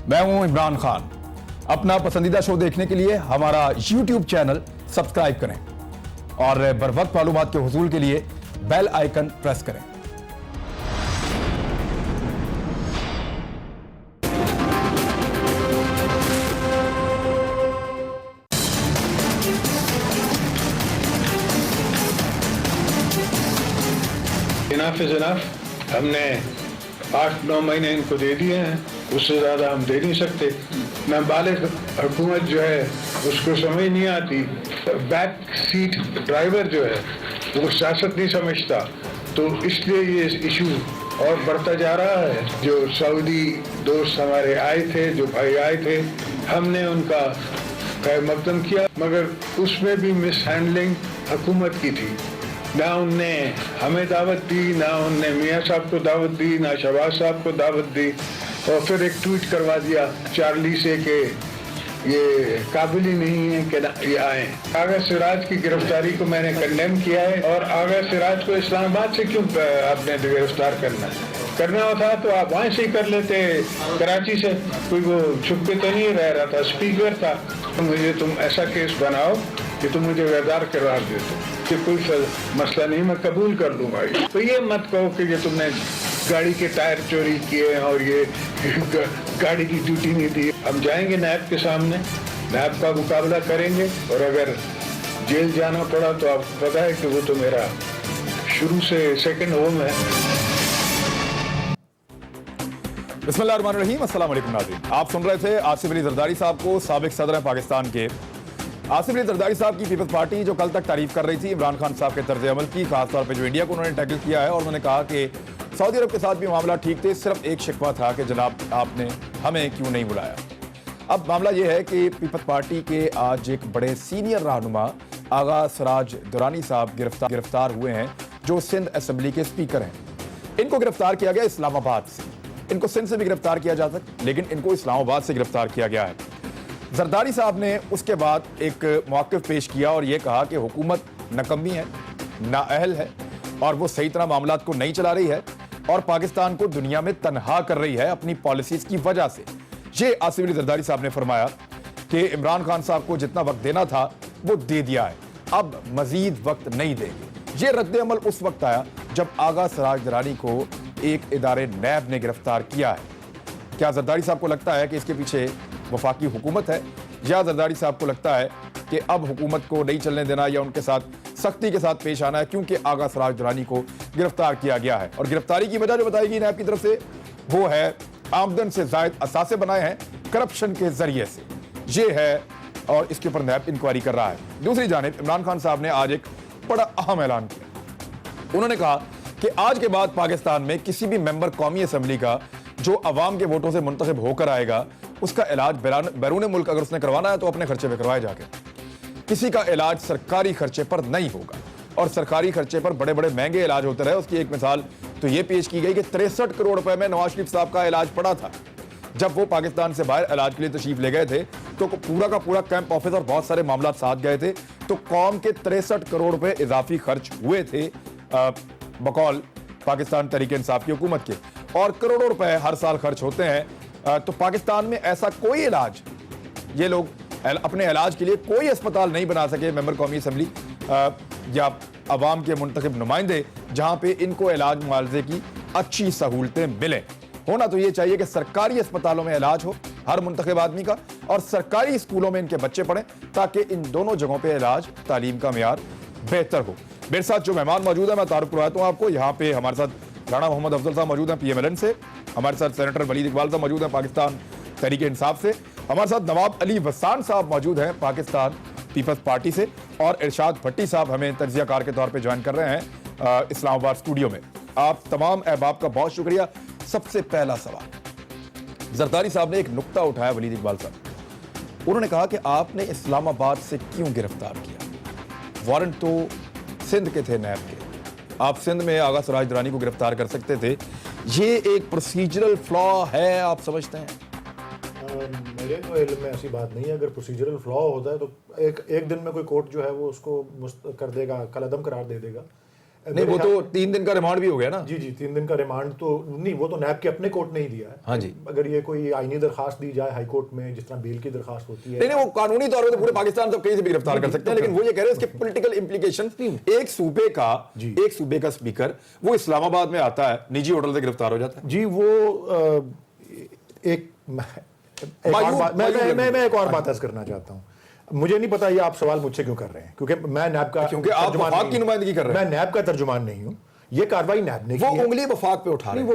میں ہوں عمران خان. اپنا پسندیدہ شو دیکھنے کے لیے ہمارا یوٹیوب چینل سبسکرائب کریں اور بر وقت معلومات کے حصول کے لیے بیل آئیکن پریس کریں. اناف از اناف. ہم نے 8-9 مہینے ان کو دے دیے ہیں, اس سے زیادہ ہم دے نہیں سکتے. نابالغ حکومت جو ہے اس کو سمجھ نہیں آتی. بیک سیٹ ڈرائیور جو ہے وہ سیاست نہیں سمجھتا, تو اس لیے یہ ایشو اور بڑھتا جا رہا ہے. جو سعودی دوست ہمارے آئے تھے, جو بھائی آئے تھے, ہم نے ان کا خیر مقدم کیا, مگر اس میں بھی مس ہینڈلنگ حکومت کی تھی. نہ ان نے ہمیں دعوت دی, نہ ان نے میاں صاحب کو دعوت دی, نہ شہباز صاحب کو دعوت دی, اور پھر ایک ٹویٹ کروا دیا چارلی سے کہ یہ قابل ہی نہیں ہے کہ یہ آئیں. آغا سراج کی گرفتاری کو میں نے کنڈیم کیا ہے, اور آغا سراج کو اسلام آباد سے کیوں آپ نے گرفتار کرنا ہوتا تو آپ وہاں سے ہی کر لیتے, کراچی سے. کوئی وہ چھپ کے تو نہیں رہ رہا تھا, اسپیکر تھا. مجھے تم ایسا کیس بناؤ کہ تم مجھے بیدار قرار دے دو کہ کوئی مسئلہ نہیں, میں قبول کر لوں گا. تو یہ مت کہو کہ یہ تم نے گاڑی کے ٹائر چوری کیے اور یہ گاڑی کی ڈیوٹی نہیں دی. ہم جائیں گے نیب کے سامنے, نیب کا مقابلہ کریں گے, اور اگر جیل جانا پڑا تو آپ کو پتا ہے کہ وہ تو میرا شروع سے سیکنڈ ہوم ہے. بسم اللہ الرحمن الرحیم. السلام علیکم ناظرین. آپ سن رہے تھے آصف علی زرداری صاحب کو, سابق صدر ہیں پاکستان کے. آصف علی زرداری صاحب کی پیپلز پارٹی جو کل تک تعریف کر رہی تھی عمران خان صاحب کے طرز عمل کی, خاص طور پہ جو انڈیا کو انہوں نے ٹیکل کیا ہے, اور انہوں نے کہا کہ سعودی عرب کے ساتھ بھی معاملہ ٹھیک تھے, صرف ایک شکوہ تھا کہ جناب آپ نے ہمیں کیوں نہیں بلایا. اب معاملہ یہ ہے کہ پیپلز پارٹی کے آج ایک بڑے سینئر رہنما آغا سراج درانی صاحب گرفتار ہوئے ہیں, جو سندھ اسمبلی کے اسپیکر ہیں. ان کو گرفتار کیا گیا اسلام آباد سے. ان کو سندھ سے بھی گرفتار کیا جا سکتا, لیکن ان کو اسلام آباد سے گرفتار کیا گیا ہے. زرداری صاحب نے اس کے بعد ایک موقف پیش کیا اور یہ کہا کہ حکومت ناکامی ہے, نااہل ہے, اور وہ صحیح طرح معاملات کو نہیں چلا رہی ہے, اور پاکستان کو دنیا میں تنہا کر رہی ہے اپنی پالیسیز کی وجہ سے. یہ آصف علی زرداری صاحب نے فرمایا کہ عمران خان صاحب کو جتنا وقت دینا تھا وہ دے دیا ہے, اب مزید وقت نہیں دیں گے. یہ رد عمل اس وقت آیا جب آغا سراج درانی کو ایک ادارے نیب نے گرفتار کیا ہے. کیا زرداری صاحب کو لگتا ہے کہ اس کے پیچھے وفاقی حکومت ہے, یا زرداری صاحب کو لگتا ہے کہ اب حکومت کو نہیں چلنے دینا یا ان کے ساتھ سختی کے ساتھ پیش آنا ہے کیونکہ آغا سراج درانی کو گرفتار کیا گیا ہے؟ اور گرفتاری کی وجہ جو بتائی گئی نیب کی طرف سے وہ ہے آمدن سے زائد اثاثے بنائے ہیں کرپشن کے ذریعے سے. یہ ہے, اور اس کے اوپر نیب انکوائری کر رہا ہے. دوسری جانب عمران خان صاحب نے آج ایک بڑا اہم اعلان کیا. انہوں نے کہا کہ آج کے بعد پاکستان میں کسی بھی ممبر قومی اسمبلی کا جو عوام کے ووٹوں سے منتخب ہو کر آئے گا, اس کا علاج بیرون ملک اگر اس نے کروانا ہے تو اپنے خرچے پہ کروائے جا کے. کسی کا علاج سرکاری خرچے پر نہیں ہوگا, اور سرکاری خرچے پر بڑے بڑے مہنگے علاج ہوتے رہے. اس کی ایک مثال تو یہ پیش کی گئی کہ 63 کروڑ روپے میں نواز شریف صاحب کا علاج پڑا تھا. جب وہ پاکستان سے باہر علاج کے لیے تشریف لے گئے تھے تو پورا کا پورا کیمپ آفس اور بہت سارے معاملات ساتھ گئے تھے, تو قوم کے 63 کروڑ روپے اضافی خرچ ہوئے تھے بقول پاکستان تحریک انصاف کی حکومت کے, اور کروڑوں روپے ہر سال خرچ ہوتے ہیں. تو پاکستان میں ایسا کوئی علاج, یہ لوگ اپنے علاج کے لیے کوئی اسپتال نہیں بنا سکے ممبر قومی اسمبلی یا عوام کے منتخب نمائندے جہاں پہ ان کو علاج معالجے کی اچھی سہولتیں ملیں. ہونا تو یہ چاہیے کہ سرکاری اسپتالوں میں علاج ہو ہر منتخب آدمی کا, اور سرکاری اسکولوں میں ان کے بچے پڑھیں تاکہ ان دونوں جگہوں پہ علاج تعلیم کا معیار بہتر ہو. میرے ساتھ جو مہمان موجود ہیں میں تعارف کرواتا ہوں آپ کو. یہاں پہ ہمارے ساتھ رانا محمد افضل صاحب موجود ہیں PMLN سے, ہمارے ساتھ سینیٹر ولید اقبال صاحب موجود ہیں پاکستان تحریک انصاف سے, ہمارے ساتھ نواب علی وسان صاحب موجود ہیں پاکستان پیپلز پارٹی سے, اور ارشاد بھٹی صاحب ہمیں تجزیہ کار کے طور پہ جوائن کر رہے ہیں اسلام آباد اسٹوڈیو میں. آپ تمام احباب کا بہت شکریہ. سب سے پہلا سوال, زرداری صاحب نے ایک نقطہ اٹھایا ولید اقبال صاحب, انہوں نے کہا کہ آپ نے اسلام آباد سے کیوں گرفتار کیا؟ وارنٹ تو سندھ کے تھے نیب کے, آپ سندھ میں آغا سراج درانی کو گرفتار کر سکتے تھے. یہ ایک پروسیجرل فلا ہے آپ سمجھتے ہیں؟ میرے تو علم میں ایسی بات نہیں ہے. اگر پروسیجرل فلا ہوتا ہے تو ایک دن میں کوئی کورٹ جو ہے وہ اس کو کر دے گا, کالعدم قرار دے دے گا. नहीं, वो तो 3 दिन का रिमांड भी हो गया ना। जी 3 दिन का रिमांड तो नहीं, वो तो नैब के अपने कोर्ट ने ही दिया है। हाँ जी। अगर ये कोई आईनी दरखास्त दी जाए हाई कोर्ट में, जिस तरह बेल की दरखास्त होती है, नहीं, वो कानूनी तौर पे तो पूरे पाकिस्तान सब कहीं से भी गिरफ्तार कर सकते हैं, लेकिन वो ये कह रहे हैं इसके पॉलिटिकल इंप्लीकेशन। एक सूबे का स्पीकर वो इस्लामाबाद में आता है, निजी होटल से गिरफ्तार हो जाता है। जी वो मैं एक और बात अर्ज करना चाहता हूँ। मुझे नहीं पता ये आप सवाल मुझसे क्यों कर रहे हैं, क्योंकि मैं नैब का, क्योंकि आप वफाक की नुमाइंदगी कर रहे हैं। मैं नैब का तर्जुमान नहीं हूँ। ये कार्रवाई नैब ने की है। वो उंगली वफाक पे उठा रहे हैं। वो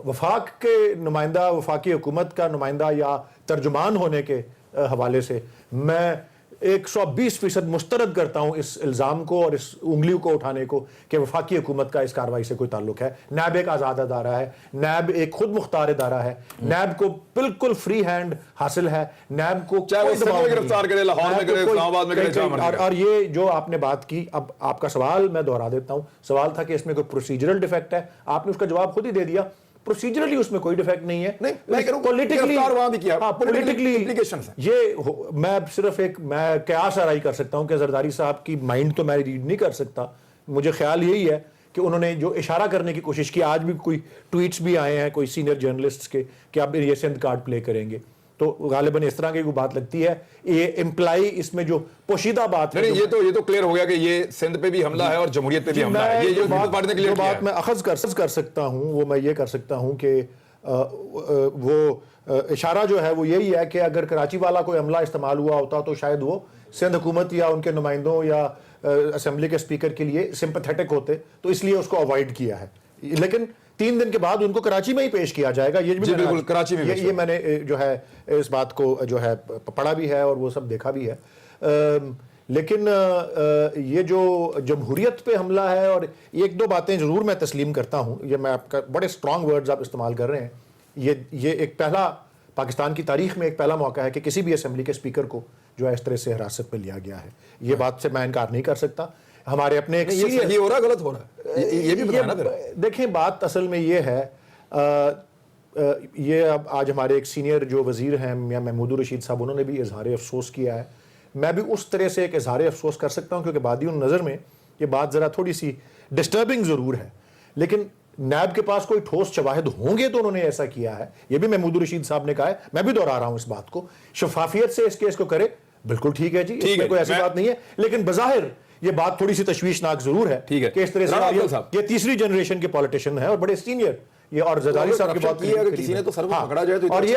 वफाक के नुमाइंदा, वफाकी हुकूमत का नुमाइंदा या तर्जुमान होने के हवाले से मैं 120% मुस्तरद करता हूं इस इल्ज़ाम को और इस उंगली को उठाने को कि वफाकी हुकूमत का इस कार्रवाई से कोई ताल्लुक है। नैब एक आज़ाद अदारा है, नैब एक खुद मुख्तार अदारा है, नैब को बिल्कुल फ्री हैंड हासिल है, नैब को चाहे वो सिंध में गिरफ्तार करे, लाहौर में करे, इस्लामाबाद में करे, और ये जो आपने बात की, अब आपका सवाल मैं दोहरा देता हूं। सवाल था कि इसमें कोई प्रोसीजरल डिफेक्ट है, आपने उसका जवाब खुद ही दे दिया। प्रोसीजरली उसमें कोई डिफेक्ट नहीं है। नहीं, मैं कह रहा हूं पॉलिटिकली वहां भी किया, पॉलिटिकली implications हैं। ये मैं सिर्फ मैं कयास आराई कर सकता हूं कि जरदारी साहब की माइंड तो मैं रीड नहीं कर सकता। मुझे ख्याल यही है कि उन्होंने जो इशारा करने की कोशिश की, आज भी कोई ट्वीट्स भी आए हैं कोई सीनियर जर्नलिस्ट्स के कि आप ये सिंध कार्ड प्ले करेंगे, तो गालिबन इस तरह की कोई बात लगती है। ये इम्प्लाई इसमें जो पोशीदा बात है, ये तो क्लियर हो गया कि ये सिंध पे भी हमला है और जमहूरियत पे भी हमला है। ये जो बात मैं अखज़ कर सकता हूं, वो मैं ये कर सकता हूं कि वो इशारा जो है वो यही है कि अगर कराची वाला कोई हमला इस्तेमाल हुआ होता तो शायद वो सिंध हुकूमत या उनके नुमाइंदों या असेंबली के स्पीकर के लिए सिंपैथेटिक होते, तो इसलिए उसको अवॉइड किया है। लेकिन 3 दिन के बाद उनको कराची में ही पेश किया जाएगा। ये भी बिल्कुल कराची में ये मैंने जो है इस बात को जो है पढ़ा भी है और वो सब देखा भी है। लेकिन ये जो जमहूरियत पे हमला है, और एक दो बातें ज़रूर मैं तस्लीम करता हूँ, ये मैं आपका बड़े स्ट्रॉन्ग वर्ड्स आप इस्तेमाल कर रहे हैं। ये एक पहला पाकिस्तान की तारीख में एक पहला मौका है कि किसी भी असेंबली के स्पीकर को जो है इस तरह से हिरासत में लिया गया है। ये बात से मैं इनकार नहीं कर सकता। हमारे अपने एक ये सही हो रहा है, गलत हो रहा है, ये भी बताना फिर। देखें, बात असल में ये है, ये अब आज हमारे एक सीनियर जो वजीर हैं मियां महमूद रशीद साहब, उन्होंने भी इजहार अफसोस किया है। मैं भी उस तरह से एक इजहार अफसोस कर सकता हूँ, क्योंकि बादी नज़र में ये बात ज़रा थोड़ी सी डिस्टर्बिंग ज़रूर है, लेकिन नैब के पास कोई ठोस शवाहिद होंगे तो उन्होंने ऐसा किया है। ये भी महमूद रशीद साहब ने कहा है, मैं भी दोहरा रहा हूँ इस बात को। शफाफियत से इस केस को करे, बिल्कुल ठीक है जी, इसमें कोई ऐसी बात नहीं है, लेकिन बज़ाहिर ये बात थोड़ी सी तशवीशनाक जरूर है कि इस तरह से ये तीसरी जनरेशन के पॉलिटिशियन है और बड़े सीनियर, ये और जरदारी साहब की बात, अगर किसी ने तो सर को पकड़ा जाए तो और ये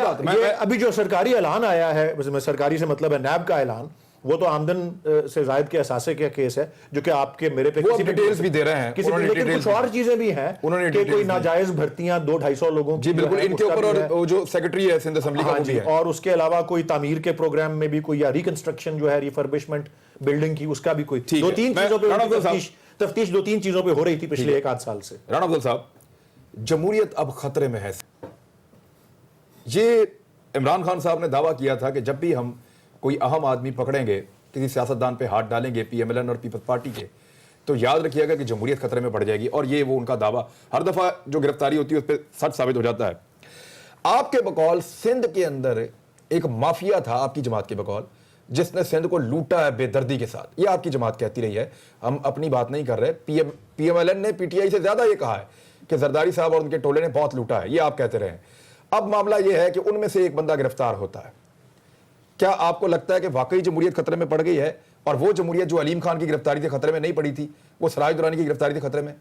अभी जो सरकारी ऐलान आया है, सरकारी से मतलब है नैब का ऐलान, वो तो आमदन से जायद के असासे का केस है, जो कि आपके मेरे पे किसी डिटेल्स भी दे रहे हैं, लेकिन कुछ और चीजें भी हैं कि कोई नाजायज भर्तियां 200-250 लोगों जी बिल्कुल इनके ऊपर, और जो सेक्रेटरी है सिंध असेंबली का वो भी है, और उसके अलावा कोई तामीर के प्रोग्राम में भी कोई, या रिकंस्ट्रक्शन जो है रिफर्बिशमेंट बिल्डिंग की, उसका भी कोई 2-3 चीजों पे तफ्तीश 2-3 चीजों पे हो रही थी पिछले 1-8 साल से। राणा अफजल साहब, जमहूरियत अब खतरे में है। ये इमरान खान साहब ने दावा किया था कि जब भी हम कोई अहम आदमी पकड़ेंगे, किसी सियासतदान पे हाथ डालेंगे पीएमएलएन और पीपल्स पार्टी के, तो याद रखिएगा कि जमहूरियत खतरे में पड़ जाएगी। और ये वो उनका दावा हर दफा जो गिरफ्तारी होती है उस पर सच साबित हो जाता है। आपके बकौल सिंध के अंदर एक माफिया था, आपकी जमात के बकौल, जिसने सिंध को लूटा है बेदर्दी के साथ, ये आपकी जमात कहती रही है, हम अपनी बात नहीं कर रहे। पीएमएलएन ने पीटीआई से ज्यादा ये कहा है कि जरदारी साहब और उनके टोले ने बहुत लूटा है, ये आप कहते रहे। अब मामला ये है कि उनमें से एक बंदा गिरफ्तार होता है। क्या आपको लगता है कि वाकई जमहूरियत खतरे में पड़ गई है, और वो जमहूरियत जो अलीम खान की गिरफ्तारी से खतरे में नहीं पड़ी थी, वो सराज दुरानी की गिरफ्तारी से खतरे में?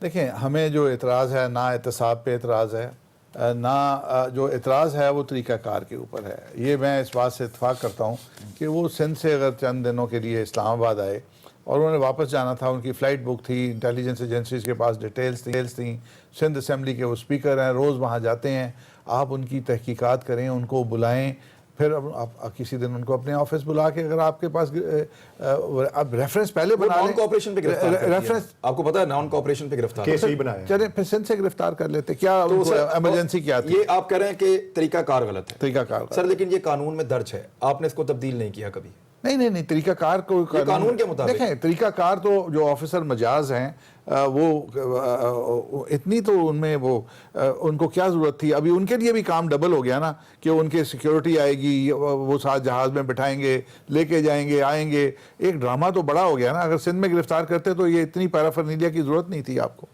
देखें, हमें जो एतराज़ है ना एहतसाब पे एतराज़ है, ना जो एतराज़ है वो तरीक़ाकार के ऊपर है। ये मैं इस बात से इत्तफ़ाक़ करता हूँ कि वो सिंध से अगर चंद दिनों के लिए इस्लामाबाद आए और उन्होंने वापस जाना था, उनकी फ़्लाइट बुक थी, इंटेलिजेंस एजेंसीज़ के पास डिटेल्स थी, सिंध असेंबली के वो स्पीकर हैं, रोज़ वहाँ जाते हैं, आप उनकी तहकीकात करें, उनको बुलाएं, फिर आप किसी दिन उनको अपने ऑफिस बुला के, अगर आपके पास आप रेफरेंस पहले बना लें, कोऑपरेशन पे रेफरेंस आपको पता है, नॉन कोऑपरेशन पे गिरफ्तार केस ही बनाया, चलें फिर सिंध से गिरफ्तार कर लेते, क्या इमरजेंसी क्या थी? ये आप कह रहे हैं कि तरीकाकार गलत है। तरीकाकार सर, लेकिन ये कानून में दर्ज है, आपने इसको तब्दील नहीं किया कभी। نہیں طریقہ کار کو قانون کے مطابق دیکھیں، طریقہ کار تو جو آفیسر مجاز ہیں وہ اتنی تو ان میں وہ ان کو کیا ضرورت تھی؟ ابھی ان کے لیے بھی کام ڈبل ہو گیا نا کہ ان کے سیکیورٹی آئے گی، وہ ساتھ جہاز میں بٹھائیں گے، لے کے جائیں گے، آئیں گے. ایک ڈرامہ تو بڑا ہو گیا نا. اگر سندھ میں گرفتار کرتے تو یہ اتنی پیرافرنیلیا کی ضرورت نہیں تھی آپ کو.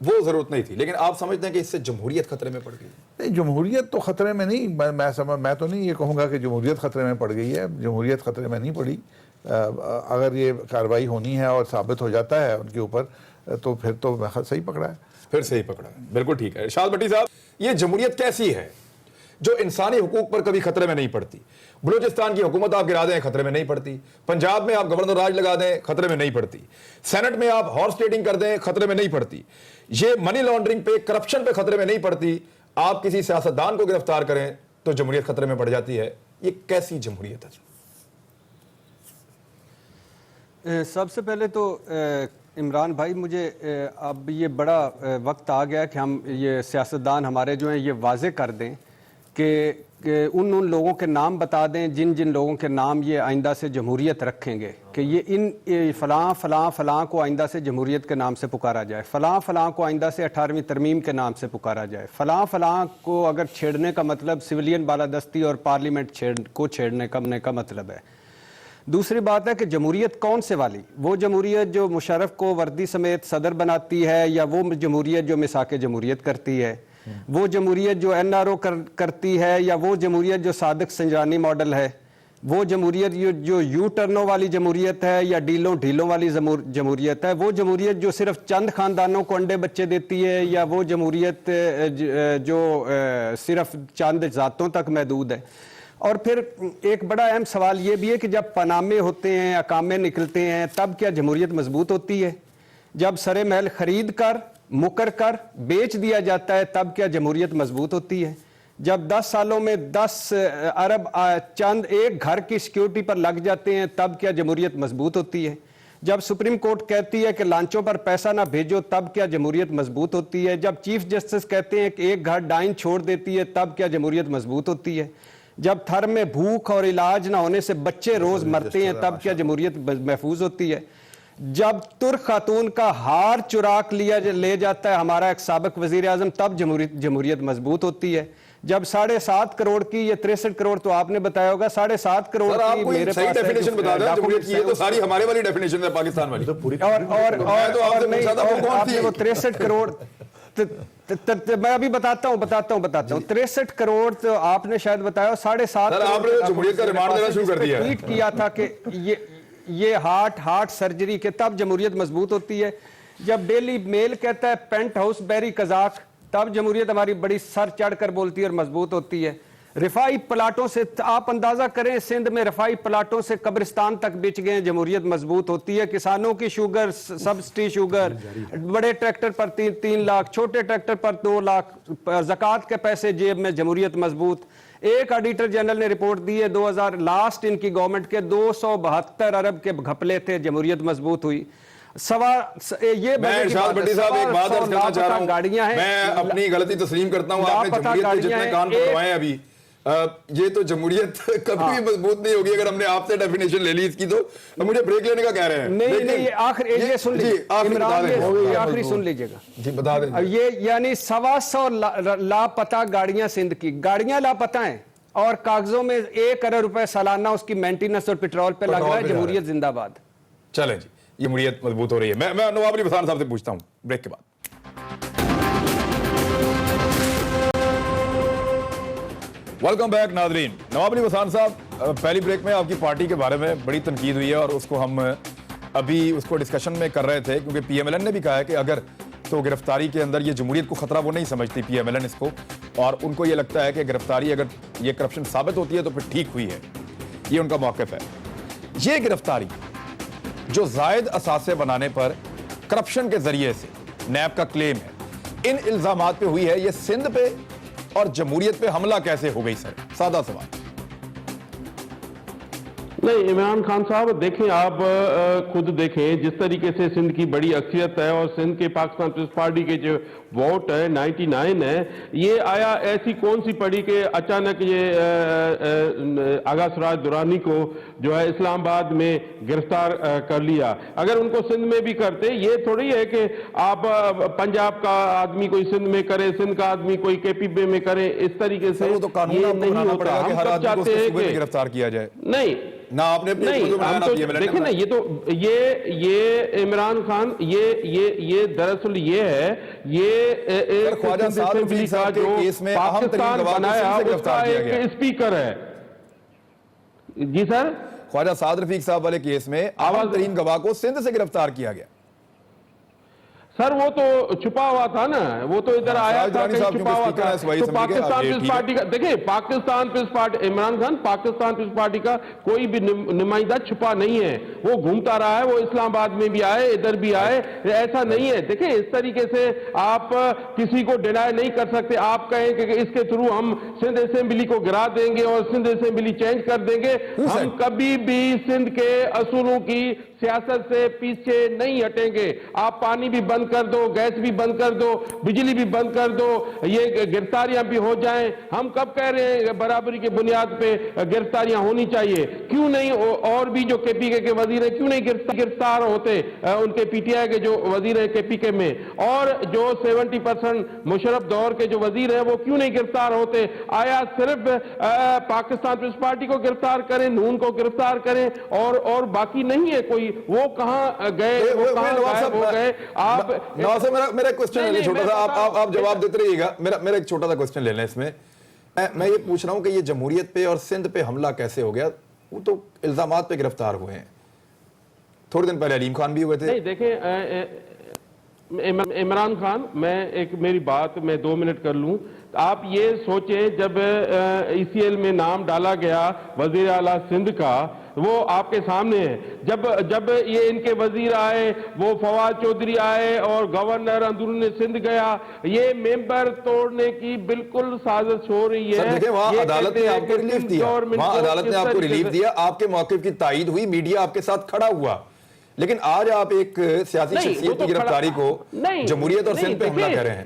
وہ ضرورت نہیں تھی، لیکن آپ سمجھتے ہیں کہ اس سے جمہوریت خطرے میں پڑ گئی؟ نہیں، جمہوریت تو خطرے میں نہیں. میں تو نہیں یہ کہوں گا کہ جمہوریت خطرے میں پڑ گئی ہے. جمہوریت خطرے میں نہیں پڑی. اگر یہ کارروائی ہونی ہے اور ثابت ہو جاتا ہے ان کے اوپر تو پھر تو صحیح پکڑا ہے. پھر صحیح پکڑا ہے، بالکل ٹھیک ہے. ارشاد بھٹی صاحب، یہ جمہوریت کیسی ہے جو انسانی حقوق پر کبھی خطرے میں نہیں پڑتی؟ بلوچستان کی حکومت آپ گرا دیں خطرے میں نہیں پڑتی، پنجاب میں آپ گورنر راج لگا دیں خطرے میں نہیں پڑتی، سینٹ میں آپ ہارس ٹریڈنگ کر دیں خطرے میں نہیں پڑتی، یہ منی لانڈرنگ پہ، کرپشن پہ خطرے میں نہیں پڑتی. آپ کسی سیاستدان کو گرفتار کریں تو جمہوریت خطرے میں پڑ جاتی ہے. یہ کیسی جمہوریت ہے؟ سب سے پہلے تو عمران بھائی، مجھے اب یہ بڑا وقت آ گیا کہ ہم یہ سیاستدان ہمارے جو ہیں یہ واضح کر دیں کہ ان لوگوں کے نام بتا دیں جن لوگوں کے نام یہ آئندہ سے جمہوریت رکھیں گے، کہ یہ فلاں فلاں فلاں کو آئندہ سے جمہوریت کے نام سے پکارا جائے، فلاں فلاں کو آئندہ سے 18ویں ترمیم کے نام سے پکارا جائے، فلاں فلاں کو اگر چھیڑنے کا مطلب سویلین بالادستی اور پارلیمنٹ کو چھیڑنے کا مطلب ہے. دوسری بات ہے کہ جمہوریت کون سے والی؟ وہ جمہوریت جو مشرف کو وردی سمیت صدر بناتی ہے، یا وہ جمہوریت جو مساق جمہوریت کرتی ہے، وہ جمہوریت جو NRO کرتی ہے، یا وہ جمہوریت جو صادق سنجرانی ماڈل ہے، وہ جمہوریت جو یو ٹرنوں والی جمہوریت ہے، یا ڈھیلوں والی جمہوریت ہے، وہ جمہوریت جو صرف چند خاندانوں کو انڈے بچے دیتی ہے، یا وہ جمہوریت جو صرف چند ذاتوں تک محدود ہے. اور پھر ایک بڑا اہم سوال یہ بھی ہے کہ جب پانامے ہوتے ہیں، اقامے نکلتے ہیں، تب کیا جمہوریت مضبوط ہوتی ہے؟ جب سر محل خرید کر، مکر کر بیچ دیا جاتا ہے، تب کیا جمہوریت مضبوط ہوتی ہے؟ جب 10 سالوں میں 10 ارب چند ایک گھر کی سیکیورٹی پر لگ جاتے ہیں، تب کیا جمہوریت مضبوط ہوتی ہے؟ جب سپریم کورٹ کہتی ہے کہ لانچوں پر پیسہ نہ بھیجو، تب کیا جمہوریت مضبوط ہوتی ہے؟ جب چیف جسٹس کہتے ہیں کہ ایک گھر ڈائن چھوڑ دیتی ہے، تب کیا جمہوریت مضبوط ہوتی ہے؟ جب تھر میں بھوک اور علاج نہ ہونے سے بچے روز مرتے ہیں، تب کیا جمہوریت محفوظ ہوتی ہے؟ جب ترک خاتون کا ہار چراک لے جاتا ہے ہمارا ایک سابق وزیر اعظم، تب جمہوریت مضبوط ہوتی ہے. جب 7.5 کروڑ کی، یہ 63 کروڑ تو آپ نے بتایا ہوگا، 7.5 کروڑ کی میرے پاس ڈیفینیشن بتا دیں جمہوریت کی. یہ تو ساری ہمارے والی ڈیفینیشن ہے پاکستان والی. اور نہیں، آپ نے وہ 63 کروڑ میں ابھی بتاتا ہوں 63 کروڑ تو آپ نے شاید بتایا، 7.5 آپ نے جمہوریت کا ریمانڈ دینا شروع کر دیا ہے. ٹویٹ کیا تھا کہ یہ ہارٹ سرجری کے، تب جمہوریت مضبوط ہوتی ہے. جب ڈیلی میل کہتا ہے پینٹ ہاؤس بیری قزاق، تب جمہوریت ہماری بڑی سر چڑھ کر بولتی ہے اور مضبوط ہوتی ہے. رفائی پلاٹوں سے آپ اندازہ کریں، سندھ میں رفائی پلاٹوں سے قبرستان تک بچ گئے، جمہوریت مضبوط ہوتی ہے. کسانوں کی شوگر سبسٹی شوگر، بڑے ٹریکٹر پر 3 لاکھ، چھوٹے ٹریکٹر پر 2 لاکھ، زکوٰۃ کے پیسے جیب میں، جمہوریت مضبوط. ایک آڈیٹر جنرل نے رپورٹ دی ہے 2000 لاسٹ ان کی گورنمنٹ کے 272 ارب کے گھپلے تھے، جمہوریت مضبوط ہوئی. یہ میں ارشاد بھٹی صاحب ایک بات عرض کرنا چاہ رہا ہوں، میں اپنی غلطی تسلیم کرتا ہوں. آپ نے جمہوریت کے جتنے کان پکڑوائے ابھی، یہ تو جمہوریت کبھی بھی مضبوط نہیں ہوگی. اگر ہم نے آپ سے ڈیفینیشن لے لی اس کی تو مجھے بریک لینے کا کہہ رہے ہیں. نہیں، آخری سن لیجیے گا جی، بتا دیں. یہ یعنی 125 لاپتہ گاڑیاں سندھ کی، گاڑیاں لاپتہ ہیں، اور کاغذوں میں 1 ارب روپے سالانہ اس کی مینٹیننس اور پیٹرول پہ لگ رہا ہے. جمہوریت زندہ باد. چلیں جی، یہ جمہوریت مضبوط ہو رہی ہے. میں نواب علی بسان صاحب سے پوچھتا ہوں بریک کے بعد. ویلکم بیک ناظرین. نواب علی بسان صاحب، پہلی بریک میں آپ کی پارٹی کے بارے میں بڑی تنقید ہوئی ہے، اور اس کو ہم ابھی اس کو ڈسکشن میں کر رہے تھے، کیونکہ پی ایم ایل این نے بھی کہا ہے کہ اگر تو گرفتاری کے اندر یہ جمہوریت کو خطرہ وہ نہیں سمجھتی پی ایم ایل این اس کو، اور ان کو یہ لگتا ہے کہ گرفتاری اگر یہ کرپشن ثابت ہوتی ہے تو پھر ٹھیک ہوئی ہے. یہ ان کا موقف ہے. یہ گرفتاری جو زائد اثاثے بنانے پر کرپشن کے ذریعے سے نیب کا کلیم ہے، ان الزامات پہ ہوئی ہے، یہ سندھ پہ اور جمہوریت پہ حملہ کیسے ہو گئی؟ سر، سادہ سوال. नहीं, इमरान खान साहब देखें, आप खुद देखें जिस तरीके से सिंध की बड़ी अक्सरियत है और सिंध के पाकिस्तान पीपल्स पार्टी के जो वोट है 99 है, ये आया ऐसी कौन सी पड़ी कि अचानक ये आगा सिराज दुरानी को जो है इस्लामाबाद में गिरफ्तार कर लिया। अगर उनको सिंध में भी करते, ये थोड़ी है कि आप पंजाब का आदमी कोई सिंध में करे, सिंध का आदमी कोई केपी में करे, इस तरीके से वो तो कानून ये आपको नहीं बनाना होता। पड़ेगा कि हम हर सब आदमी को चाहते उसके हैं सूबे में कि गिरफ्तार किया जाए। नहीं ना आपने अपनी नहीं, बनाया, हम ना तो PMLN ने देखें ना, बनाया। ये तो ये इमरान खान ये दरअसल ये है, ये एक ख्वाजा सिंध साद असेंबली रफीक का साहब के जो केस में अहम तरीन पाकिस्तान गवाह को बनाया सिंध से उसका गिरफ्तार किया गया। एक स्पीकर है। जी सर, ख्वाजा साद रफीक साहब वाले केस में अहम तरीन गवाह को सिंध से गिरफ्तार किया गया। सर वो तो छुपा हुआ था ना, वो तो इधर आया था, दुरानी कहीं साहब छुपा हुआ क्योंकि था। स्पीकर हैं, तो इस वजह से पाकिस्तान ठीक पीपल्स है। पार्टी का देखिए, पाकिस्तान पीपल्स पार्टी, इमरान खान पाकिस्तान पीपल्स पार्टी का कोई भी नुमाइंदा छुपा नहीं है, वो घूमता रहा है, वो इस्लामाबाद में भी आए, इधर भी आए, ऐसा नहीं है। देखिए इस तरीके से आप किसी को डिनाई नहीं कर सकते। आप कहें कि इसके थ्रू हम सिंध असेंबली को गिरा देंगे और सिंध असेंबली चेंज कर देंगे, हम कभी भी सिंध के असूलों की सियासत से पीछे नहीं हटेंगे। आप पानी भी बंद कर दो, गैस भी बंद कर दो, बिजली भी बंद कर दो, ये गिरफ्तारियां भी हो जाएं। हम कब कह रहे हैं बराबरी के बुनियाद पे गिरफ्तारियां होनी चाहिए? क्यों नहीं? और भी जो केपीके के वजीर हैं क्यों नहीं गिरफ्तार होते? उनके पीटीआई के जो वजीर हैं केपीके में, और जो 70% मुशर्रफ दौर के जो वजीर हैं वो क्यों नहीं गिरफ्तार होते? आया सिर्फ पाकिस्तान पीपल्स पार्टी को गिरफ्तार करें, नून को गिरफ्तार करें और बाकी नहीं है कोई? वो कहां गए, वो कहां गायब हो गए? आप नवाज साहब, मेरा क्वेश्चन नहीं, है छोटा मैं सा, बता- आप जवाब देते रहिएगा। मेरा एक छोटा सा क्वेश्चन ले लें इसमें। मैं ये पूछ रहा हूं कि ये जमहूरियत पे और सिंध पे हमला कैसे हो गया? वो तो इल्जामात पे गिरफ्तार हुए हैं, थोड़े दिन पहले अलीम खान भी हुए थे। नहीं देखें, इमरान खान, मेरी बात मैं 2 मिनट कर लूं। आप ये सोचें, जब ECL में नाम डाला गया वजीर आला सिंध का, वो आपके सामने है। जब ये इनके वजीर आए, वो फवाद चौधरी आए और गवर्नर अंदरून सिंध गया, ये मेंबर तोड़ने की बिल्कुल साजिश हो रही है। देखिए, वहां ये अदालत कहते ने हैं आपको कि रिलीफ सिंध दिया, गवर्नमेंट वहां को अदालत ने किस आपको तरीके रिलीफ से- दिया, आपके मौक़िफ़ की तायीद हुई, मीडिया आपके साथ खड़ा हुआ। लेकिन आज आप एक सियासी नहीं, शख्सियत वो तो की गिरफ्तारी को नहीं, जमहूरियत और नहीं, सिंध पे हमला देखिए, कर रहे हैं।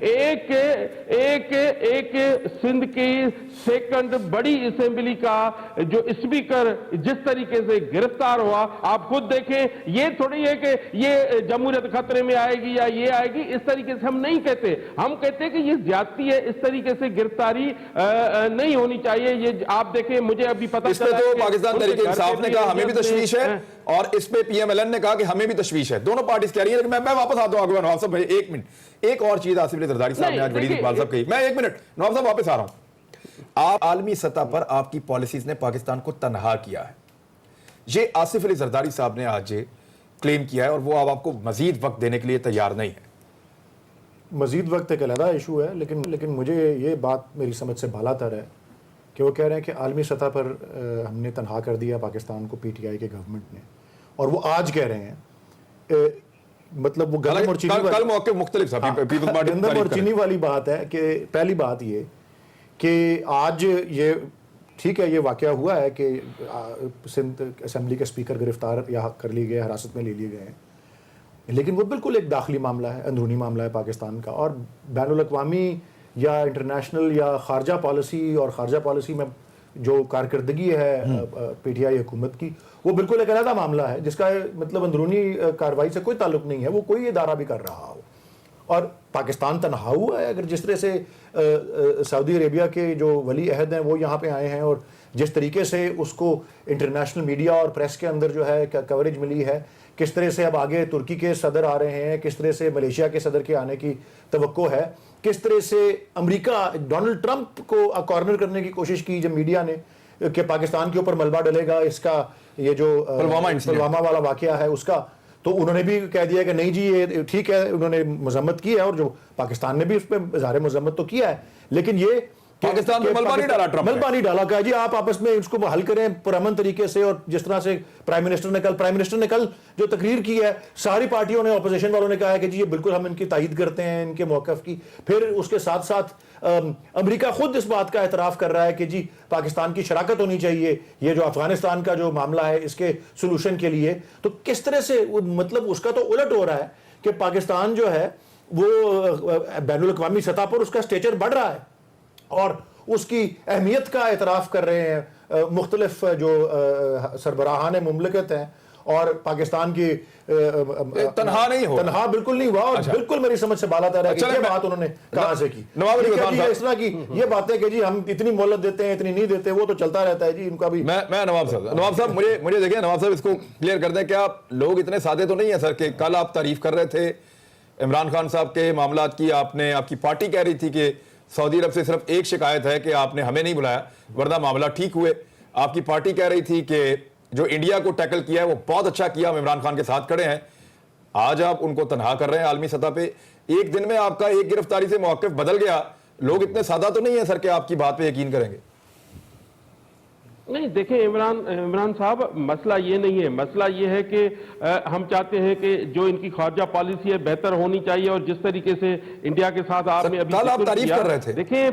एक सिंध की सेकंड बड़ी असेंबली का जो स्पीकर जिस तरीके से गिरफ्तार हुआ, आप खुद देखें। ये थोड़ी है कि ये जमहूरियत खतरे में आएगी या ये आएगी, इस तरीके से हम नहीं कहते। हम कहते हैं कि ये ज्यादती है, इस तरीके से गिरफ्तारी नहीं होनी चाहिए। ये आप देखें, मुझे अभी पता इस पे चला तो कि पाकिस्तान उनके तहरीक घर इंसाफ पे ने भी कहा हमें भी तशवीश है, और इस पे PMLN ने कहा कि हमें भी तशवीश है। दोनों पार्टीज कह रही है। लेकिन मैं वापस आता हूं नवाब साहब, भाई 1 मिनट। एक और चीज आसिफ अली जरदारी साहब ने आज बड़ी इकबाल साहब कही। मैं 1 मिनट नवाब साहब वापस आ रहा हूं। आप आलमी सतह पर आपकी पॉलिसीज ने पाकिस्तान को तनहा किया है, ये आसिफ अली जरदारी साहब ने आज क्लेम किया है, और वो अब आपको मजीद वक्त देने के लिए तैयार नहीं है। मजीद वक्त एक अलग इशू है, लेकिन मुझे ये बात मेरी समझ से बालातर है कि वो कह रहे हैं कि आलमी सतह पर हमने तनहा कर दिया पाकिस्तान को PTI के गवर्नमेंट ने, और वो आज कह रहे हैं मतलब वो गंदम और चीनी कल मौके मुख्तलिफ था, पीपल्स पार्टी गंदम और चीनी वाली बात है कि पहली बात ये कि आज ये ठीक है, ये वाकया हुआ है कि सिंध असेंबली के स्पीकर गिरफ्तार या कर लिए गए, हिरासत में ले लिए गए हैं, लेकिन वो बिल्कुल एक दाखिली मामला है, अंदरूनी मामला है पाकिस्तान का। और बैनुल अक़वामी या इंटरनेशनल या खारजा पॉलिसी और खारजा पॉलिसी में जो कारकर्दगी है PTI हुकूमत की, वो बिल्कुल एक अलग मामला है जिसका मतलब अंदरूनी कार्रवाई से कोई ताल्लुक नहीं है, वो कोई इदारा भी कर रहा हो। और पाकिस्तान तनहा हुआ है। अगर जिस तरह से सऊदी अरेबिया के जो वली अहद हैं वो यहाँ पे आए हैं, और जिस तरीके से उसको इंटरनेशनल मीडिया और प्रेस के अंदर जो है कवरेज मिली है, किस तरह से अब आगे तुर्की के सदर आ रहे हैं, किस तरह से मलेशिया के सदर के आने की तवक्को है, किस तरह से अमेरिका डोनाल्ड ट्रंप को कॉर्नर करने की कोशिश की जब मीडिया ने कि पाकिस्तान के ऊपर मलबा डलेगा, इसका ये जो पुलवामा वाला वाकया है उसका, तो उन्होंने भी कह दिया कि नहीं जी ये ठीक है, उन्होंने मजम्मत की है, और जो पाकिस्तान ने भी उस पर इज़हार मजम्मत तो किया है। लेकिन ये पाकिस्तान में मलबा नहीं डाला ट्रंप ने। मलबा नहीं डाला, कहा जी आप आपस में इसको हल करें पुरअमन तरीके से। और जिस तरह से प्राइम मिनिस्टर ने कल जो तकरीर की है, सारी पार्टियों ने, अपोजिशन वालों ने कहा है कि जी ये बिल्कुल हम इनकी तायीद करते हैं, इनके मौक़िफ़ की। फिर उसके साथ साथ अमेरिका खुद इस बात का एतराफ़ कर रहा है कि जी पाकिस्तान की शराकत होनी चाहिए ये जो अफगानिस्तान का जो मामला है इसके सोल्यूशन के लिए। तो किस तरह से मतलब उसका तो उलट हो रहा है कि पाकिस्तान जो है वो बैनुल अक़वामी सतह पर उसका स्टेचर बढ़ रहा है और उसकी अहमियत का एतराफ़ कर रहे हैं मुख्तलिफ जो सरबराहान मुमलिकत हैं। और पाकिस्तान की तनहा नहीं हो, तनहा बिल्कुल नहीं हुआ। और बिल्कुल मेरी समझ से बाला तर है कि ये बात उन्होंने कहां से की, नवाब अली गद्दान साहब इस तरह की ये बातें कि जी हम इतनी मोहलत देते हैं इतनी नहीं देते, वो तो चलता रहता है जी इनका भी। मैं नवाब साहब मुझे देखिए नवाब साहब, इसको क्लियर कर दें, क्या लोग इतने सादे तो नहीं है सर कि कल आप तारीफ कर रहे थे इमरान खान साहब के मामलात की, आपकी पार्टी कह रही थी कि सऊदी अरब से सिर्फ एक शिकायत है कि आपने हमें नहीं बुलाया वरना मामला ठीक हुए। आपकी पार्टी कह रही थी कि जो इंडिया को टैकल किया है वो बहुत अच्छा किया, हम इमरान खान के साथ खड़े हैं। आज आप उनको तनहा कर रहे हैं आलमी सतह पे। एक दिन में आपका एक गिरफ्तारी से मौक़िफ़ बदल गया। लोग इतने सादा तो नहीं है सर कि आपकी बात पे यकीन करेंगे। नहीं देखिए इमरान साहब, मसला ये नहीं है, मसला ये है कि हम चाहते हैं कि जो इनकी खारजा पॉलिसी है बेहतर होनी चाहिए। और जिस तरीके से इंडिया के साथ आपने अभी कल आप तारीफ कर रहे थे। देखिए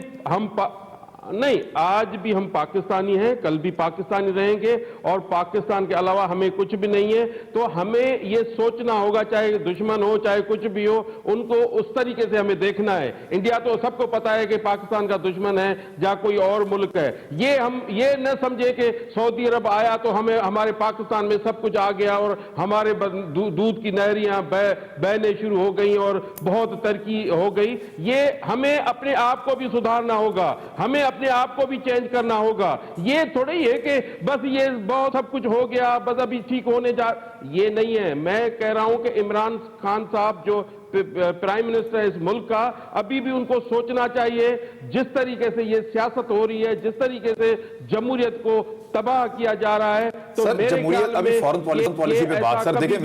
नहीं, आज भी हम पाकिस्तानी हैं, कल भी पाकिस्तानी रहेंगे और पाकिस्तान के अलावा हमें कुछ भी नहीं है। तो हमें ये सोचना होगा, चाहे दुश्मन हो चाहे कुछ भी हो, उनको उस तरीके से हमें देखना है। इंडिया तो सबको पता है कि पाकिस्तान का दुश्मन है या कोई और मुल्क है। ये हम ये न समझे कि सऊदी अरब आया तो हमें हमारे पाकिस्तान में सब कुछ आ गया और हमारे दूध की नहरियां बहने शुरू हो गई और बहुत तरक्की हो गई। ये हमें अपने आप को भी सुधारना होगा, हमें अपने आप को भी चेंज करना होगा। ये थोड़ी है कि बस ये बहुत सब कुछ हो गया बस अभी ठीक होने जा, ये नहीं है। मैं कह रहा हूं कि इमरान खान साहब जो प्राइम मिनिस्टर है इस मुल्क का, अभी भी उनको सोचना चाहिए जिस तरीके से ये सियासत हो रही है, जिस तरीके से जमहूरियत को तबाह किया जा रहा है। तो सर जमहूरियत अभी फॉरेन पॉलिसी पे बात, सर देखिए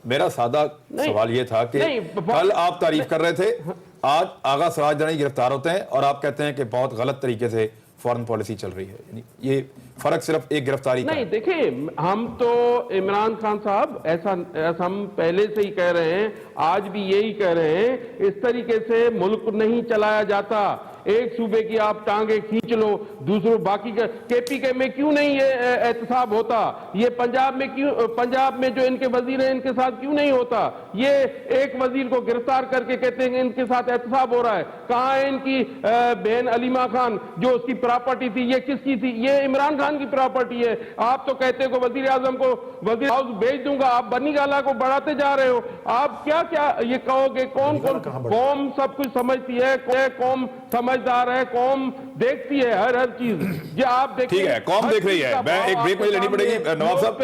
मेरा सादा सवाल ये था कि कल आप तारीफ कर रहे थे, आज आगा सराजदानी गिरफ्तार होते हैं और आप कहते हैं कि बहुत गलत तरीके से फॉरेन पॉलिसी चल रही है। ये फर्क सिर्फ एक गिरफ्तारी का नहीं। देखिए हम तो इमरान खान साहब ऐसा हम पहले से ही कह रहे हैं, आज भी यही कह रहे हैं, इस तरीके से मुल्क नहीं चलाया जाता। एक सूबे की आप टांगे खींच लो, दूसरों बाकी के केपीके में क्यों नहीं ये एहतसाब होता? ये पंजाब में क्यों, पंजाब में जो इनके वजीर हैं इनके साथ क्यों नहीं होता? ये एक वजीर को गिरफ्तार करके कहते हैं इनके साथ एहतसाब हो रहा है। कहाँ है इनकी बहन अलीमा खान जो उसकी प्रॉपर्टी थी, ये किसकी थी? ये इमरान खान की प्रॉपर्टी है। आप तो कहते हो वजीर आजम को वजीर हाउस भेज दूंगा, आप बनी गाला को बढ़ाते जा रहे हो। आप क्या क्या ये कहोगे? कौन कौम सब कुछ समझती है, कौम समझदार है, कौम देखती है हर चीज। ये आप देखिए, ठीक है, कौम देख रही है। मैं एक ब्रेक मुझे लेनी पड़ेगी नवाब साहब।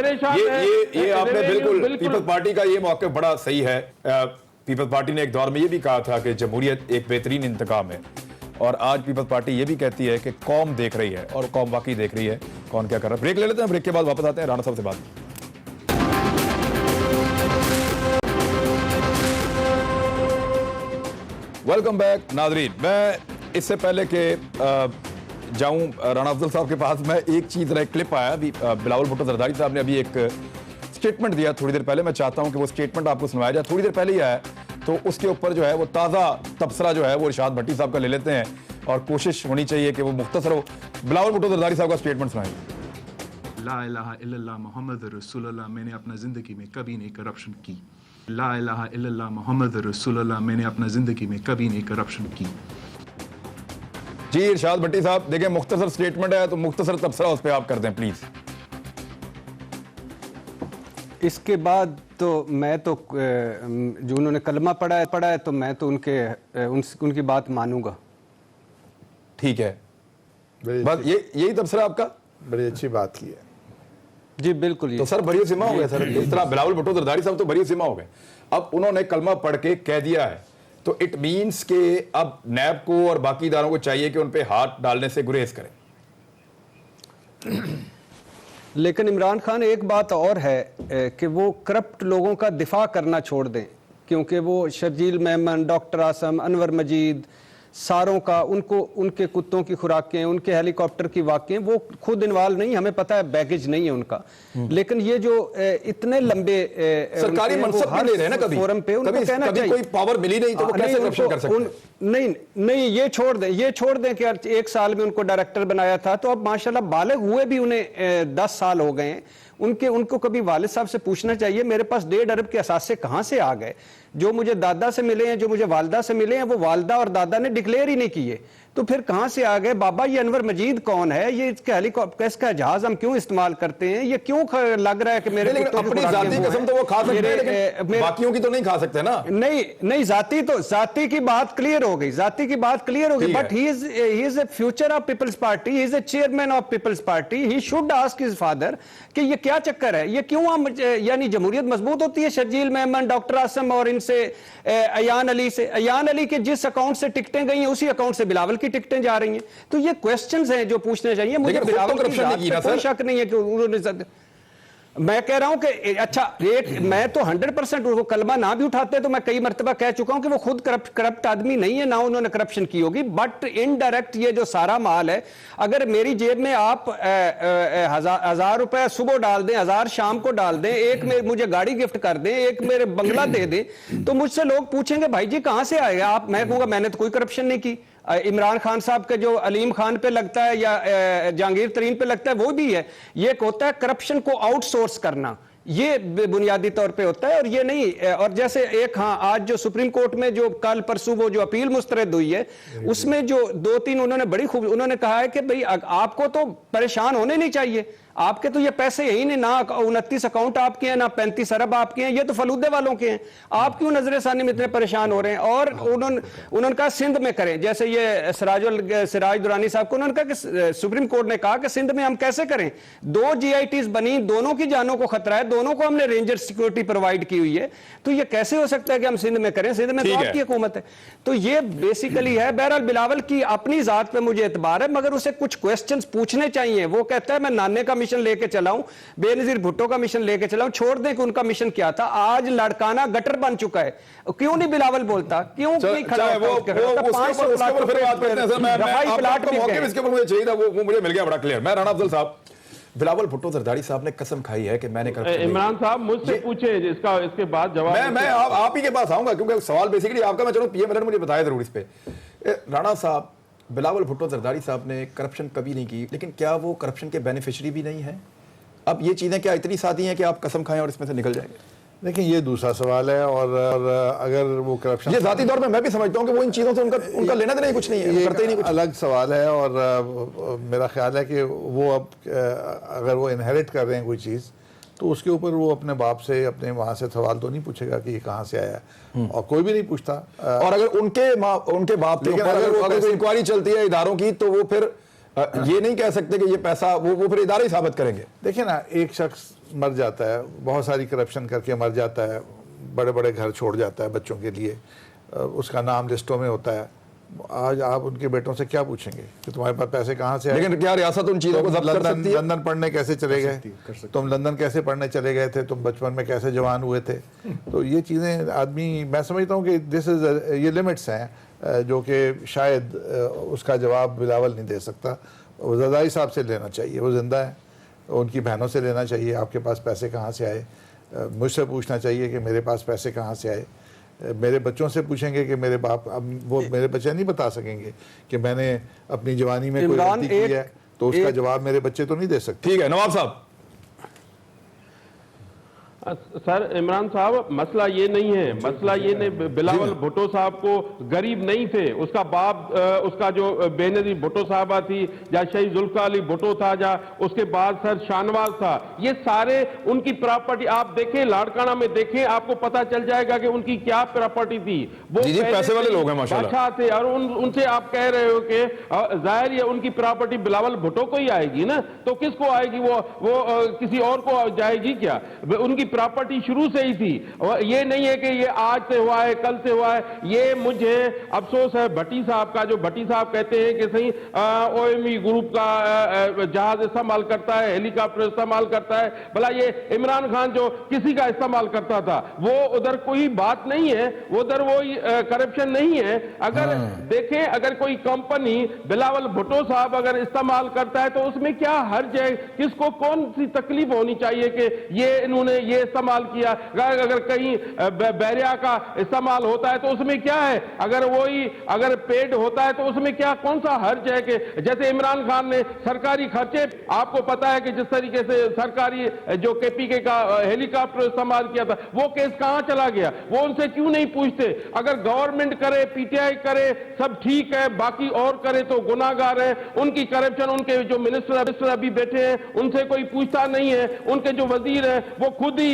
ये आपने बिल्कुल पीपल्स पार्टी का ये मौक़िफ़ बड़ा सही है। पीपल्स पार्टी ने एक दौर में ये भी कहा था कि जमहूरियत एक बेहतरीन इंतकाम है, और आज पीपल्स पार्टी ये भी कहती है कि कौम देख रही है, और कौम वाकई देख रही है कौन क्या कर रहा है। ब्रेक ले लेते हैं, ब्रेक के बाद वापस आते हैं राणा साहब से बात। वेलकम बैक नाजरीन। मैं इससे पहले कि जाऊं राणा अफजल साहब के पास, मैं एक चीज़ एक क्लिप आया अभी, बिलावल भुट्टो जरदारी साहब ने अभी एक स्टेटमेंट दिया थोड़ी देर पहले। मैं चाहता हूं कि वो स्टेटमेंट आपको सुनाया जाए। थोड़ी देर पहले ही आया, तो उसके ऊपर जो है वो ताज़ा तबसरा जो है वो इरशाद भट्टी साहब का ले लेते हैं, और कोशिश होनी चाहिए कि वो मुख्तसर हो। बिलावल भुट्टो जरदारी साहब का स्टेटमेंट सुनाएं। ला इलाहा इल्लल्लाह मोहम्मद रसूलुल्लाह, मैंने अपना ज़िंदगी में कभी नहीं करप्शन की। ला इलाहा इल्लल्लाह मोहम्मद रसूलुल्लाह, मैंने अपना ज़िंदगी में कभी नहीं करप्शन की। जी इरशाद भट्टी साहब, देखिए मुख्तसर स्टेटमेंट है, तो मुख्तसर तबसरा उस पर आप कर दें प्लीज़। इसके बाद तो मैं तो जो उन्होंने कलमा पढ़ा है तो मैं तो उनकी बात मानूंगा। ठीक है, बस यही तबसरा आपका। बड़ी अच्छी बात की है जी, बिल्कुल। तो सर बड़ी सिमा हो गया सर, इस तरह बिलावल भुट्टो जरदारी साहब तो बड़ी सिमा हो गए। अब उन्होंने कलमा पढ़ के कह दिया है, तो इट मीन्स के अब नैब को और बाकी इदारों को चाहिए कि उन पे हाथ डालने से गुरेज करें। लेकिन इमरान खान एक बात और है कि वो करप्ट लोगों का दिफा करना छोड़ दें, क्योंकि वो शर्जील मेमन, डॉक्टर आसम, अनवर मजीद, ساروں کا، ان کے کتوں کی خوراکیں، ان کے ہیلی کاپٹر کی واقعیں، وہ خود انوالو نہیں، ہمیں پتہ ہے بیگیج نہیں ہے ان کا، لیکن یہ جو اتنے لمبے سرکاری منصب بھی لے رہے ہیں نا، کبھی فورم پہ ان کو کہنا کبھی چاہیے کوئی پاور ملی نہیں تو وہ کیسے کرپشن کر سکتے ہیں؟ نہیں، یہ چھوڑ دیں کہ 1 سال میں ان کو ڈائریکٹر بنایا تھا، تو اب ماشاءاللہ بالغ ہوئے بھی انہیں 10 سال ہو گئے ہیں، ان کو کبھی والد صاحب سے پوچھنا چاہیے میرے پاس 1.5 ارب کے اثاثے کہاں سے آ گئے؟ جو مجھے دادا سے ملے ہیں، جو مجھے والدہ سے ملے ہیں، وہ والدہ اور دادا نے ڈکلیئر ہی نہیں کیے، تو پھر کہاں سے آ گئے؟ بابا یہ انور مجید کون ہے؟ یہ اس کا ہیلی کاپٹر، اس کا جہاز ہم کیوں استعمال کرتے ہیں؟ یہ کیوں لگ رہا ہے کہ میرے اپنی ذاتی قسم تو وہ کھا سکتے ہیں لیکن باقیوں کی تو نہیں کھا سکتے نا؟ نہیں، ذاتی کی بات کلیئر ہو گئی، but he is a future of Peoples Party, he is a chairman of Peoples Party, he should ask his father کہ یہ کیا چکر ہے، یہ کیوں ہم، یعنی جمہوریت مضبوط ہوتی ہے شرجیل میمن، ڈاکٹر عاصم اور ان سے ایان علی کے جس اکاؤنٹ سے ٹکٹیں گئی ہیں اسی اکاؤنٹ سے بلاول کی ٹکٹیں جا رہی ہیں، تو یہ کوسچنز ہیں جو پوچھنے چاہیے۔ مجھے بلاول کی ذات پہ کوئی شک نہیں ہے کہ انہوں نے، میں کہہ رہا ہوں کہ اچھا میں تو 100% وہ کلمہ نہ بھی اٹھاتے تو میں کئی مرتبہ کہہ چکا ہوں کہ وہ خود کرپٹ آدمی نہیں ہے، نہ انہوں نے کرپشن کی ہوگی، بٹ انڈائریکٹ یہ جو سارا مال ہے، اگر میری جیب میں آپ 1000 روپے صبح ڈال دیں، 1000 شام کو ڈال دیں، ایک میں مجھے گاڑی گفٹ کر دیں، ایک میرے بنگلہ دے دیں، تو مجھ سے لوگ پوچھیں گے بھائی جی کہاں سے آئے گا آپ؟ میں کہوں گا میں نے تو کوئی کرپشن نہیں کی۔ عمران خان صاحب کے جو علیم خان پہ لگتا ہے یا جہانگیر ترین پہ لگتا ہے وہ بھی ہے، یہ ایک ہوتا ہے کرپشن کو آؤٹ سورس کرنا، یہ بنیادی طور پہ ہوتا ہے، اور یہ نہیں، اور جیسے ایک آج جو سپریم کورٹ میں جو کل پرسوں وہ جو اپیل مسترد ہوئی ہے، اس میں جو 2-3 انہوں نے بڑی خوب انہوں نے کہا ہے کہ بھئی آپ کو تو پریشان ہونے نہیں چاہیے، آپ کے تو یہ پیسے یہی نہیں، نہ 29 اکاؤنٹ آپ کے ہیں، نہ 35 ارب آپ کے ہیں، یہ تو فلودے والوں کے ہیں، آپ کیوں نظر ثانی میں اتنے پریشان ہو رہے ہیں؟ اور انہوں نے کہا سندھ میں کریں، جیسے یہ سراج درانی صاحب کو انہوں نے کہا کہ سپریم کورٹ نے کہا کہ سندھ میں ہم کیسے کریں؟ 2 GITs بنی، دونوں کی جانوں کو خطرہ ہے، دونوں کو ہم نے رینجر سیکورٹی پرووائڈ کی ہوئی ہے، تو یہ کیسے ہو سکتا ہے کہ ہم سندھ میں کریں؟ سندھ میں تو آپ کی حکومت ہے، تو یہ بیسیکلی ہے۔ بہرحال بلاول کی اپنی ذات پہ مجھے اعتبار ہے، مگر اسے کچھ کوسچنز پوچھنے چاہیے۔ وہ کہتا ہے میں نانے کا مشن لے کے چلاؤں، بے نظیر بھٹو کا مشن لے کے چلاؤں، چھوڑ دیں کہ ان کا مشن کیا تھا، آج لڑکانہ گٹر بن چکا ہے، کیوں نہیں بلاول بولتا؟ کیوں نہیں کھڑا ہوتا؟ وہ مجھے مل گیا بڑا کلیئر۔ میں رانا افضل صاحب، بلاول بھٹو زرداری صاحب نے قسم کھائی ہے کہ میں نے عمران صاحب مجھ سے پوچھیں اس کے بعد جواب میں آپ ہی کے پاس آؤں گا کیونکہ سوال بیسیکلی آپ کا، میں چلو PM مجھے بتایا ضرور اس پہ۔ رانا صاحب، بلاول بھٹو زرداری صاحب نے کرپشن کبھی نہیں کی، لیکن کیا وہ کرپشن کے بینیفیشری بھی نہیں ہیں؟ اب یہ چیزیں کیا اتنی سادی ہیں کہ آپ قسم کھائیں اور اس میں سے نکل جائیں گے؟ دیکھیں یہ دوسرا سوال ہے، اور اگر وہ کرپشن، یہ ذاتی طور پہ میں بھی سمجھتا ہوں کہ وہ ان چیزوں سے ان کا لینا دینا کچھ نہیں ہے، کرتے ہی نہیں کچھ۔ الگ سوال ہے، اور میرا خیال ہے کہ وہ اب اگر وہ انہیریٹ کر رہے ہیں کوئی چیز تو اس کے اوپر وہ اپنے باپ سے، اپنے وہاں سے سوال تو نہیں پوچھے گا کہ یہ کہاں سے آیا ہے، اور کوئی بھی نہیں پوچھتا۔ اور اگر ان کے باپ کے اوپر اگر کوئی انکوائری چلتی ہے اداروں کی تو وہ پھر یہ نہیں کہہ سکتے کہ یہ پیسہ وہ پھر ادارے ہی ثابت کریں گے۔ دیکھیں نا، ایک شخص مر جاتا ہے، بہت ساری کرپشن کر کے مر جاتا ہے، بڑے بڑے گھر چھوڑ جاتا ہے بچوں کے لیے، اس کا نام لسٹوں میں ہوتا ہے، آج آپ ان کے بیٹوں سے کیا پوچھیں گے کہ تمہارے پاس پیسے کہاں سے آئے؟ لیکن کیا ریاست ان چیزوں کو ضبط کر سکتی ہے؟ لندن پڑھنے کیسے چلے گئے تم؟ لندن کیسے پڑھنے چلے گئے تھے تم؟ بچپن میں کیسے جوان ہوئے تھے؟ تو یہ چیزیں آدمی، میں سمجھتا ہوں کہ یہ لمٹس ہیں جو کہ شاید اس کا جواب بلاول نہیں دے سکتا، زرداری صاحب سے لینا چاہیے، وہ زندہ ہیں، ان کی بہنوں سے لینا چاہیے، آپ کے پاس پیسے کہاں سے آئے؟ مجھ سے پوچھنا چاہیے کہ میرے پاس پیسے کہاں سے آئے؟ میرے بچوں سے پوچھیں گے کہ میرے باپ، اب وہ میرے بچے نہیں بتا سکیں گے کہ میں نے اپنی جوانی میں کوئی غلطی کی ہے، تو اس کا جواب میرے بچے تو نہیں دے سکتے۔ ٹھیک ہے نواب صاحب۔ سر عمران صاحب، مسئلہ یہ نہیں ہے، مسئلہ یہ نہیں، بلاول بھٹو صاحب کو غریب نہیں تھے، اس کا باپ، اس کا جو بے نظیر بھٹو صاحبہ تھی، یا شہید ذوالفقار علی بھٹو تھا، یا اس کے بعد سر شاہنواز تھا، یہ سارے ان کی پراپرٹی آپ دیکھیں، لاڑکانہ میں دیکھیں، آپ کو پتہ چل جائے گا کہ ان کی کیا پراپرٹی تھی۔ وہ پیسے والے لوگ ہیں ماشاءاللہ، بادشاہ تھے، اور ان سے آپ کہہ رہے ہو کہ ظاہر ہے ان کی پراپرٹی بلاول بھٹو کو ہی آئے گی نا، تو کس کو آئے گی؟ وہ کسی اور کو جائے گی کیا؟ ان کی प्रॉपर्टी शुरू से ही थी। ये नहीं है कि ये आज से हुआ है, कल से हुआ है। ये मुझे अफसोस है भट्टी साहब का, जो भट्टी साहब कहते हैं कि सही OME ग्रुप का जहाज इस्तेमाल करता है, हेलीकॉप्टर इस्तेमाल करता है। भला ये इमरान खान जो किसी का इस्तेमाल करता था, वो उधर कोई बात नहीं है, उधर वो करप्शन नहीं है। अगर देखें, अगर कोई कंपनी बिलावल भुट्टो साहब अगर इस्तेमाल करता है तो उसमें क्या हर्ज है? किसको कौन सी तकलीफ होनी चाहिए कि ये इन्होंने ये इस्तेमाल किया? अगर कहीं बैरिया का इस्तेमाल होता है तो उसमें क्या है? अगर वही अगर पेड होता है तो उसमें क्या, कौन सा हर्ज है? कि जैसे इमरान खान ने सरकारी खर्चे, आपको पता है कि जिस तरीके से सरकारी जो KPK का हेलीकॉप्टर इस्तेमाल किया था, वो केस कहां चला गया? वो उनसे क्यों नहीं पूछते? अगर गवर्नमेंट करे, PTI करे, सब ठीक है, बाकी और करे तो गुनाहगार है। उनकी करप्शन, उनके जो मिनिस्टर अभी बैठे हैं उनसे कोई पूछता नहीं है। उनके जो वजीर हैं वो खुद ही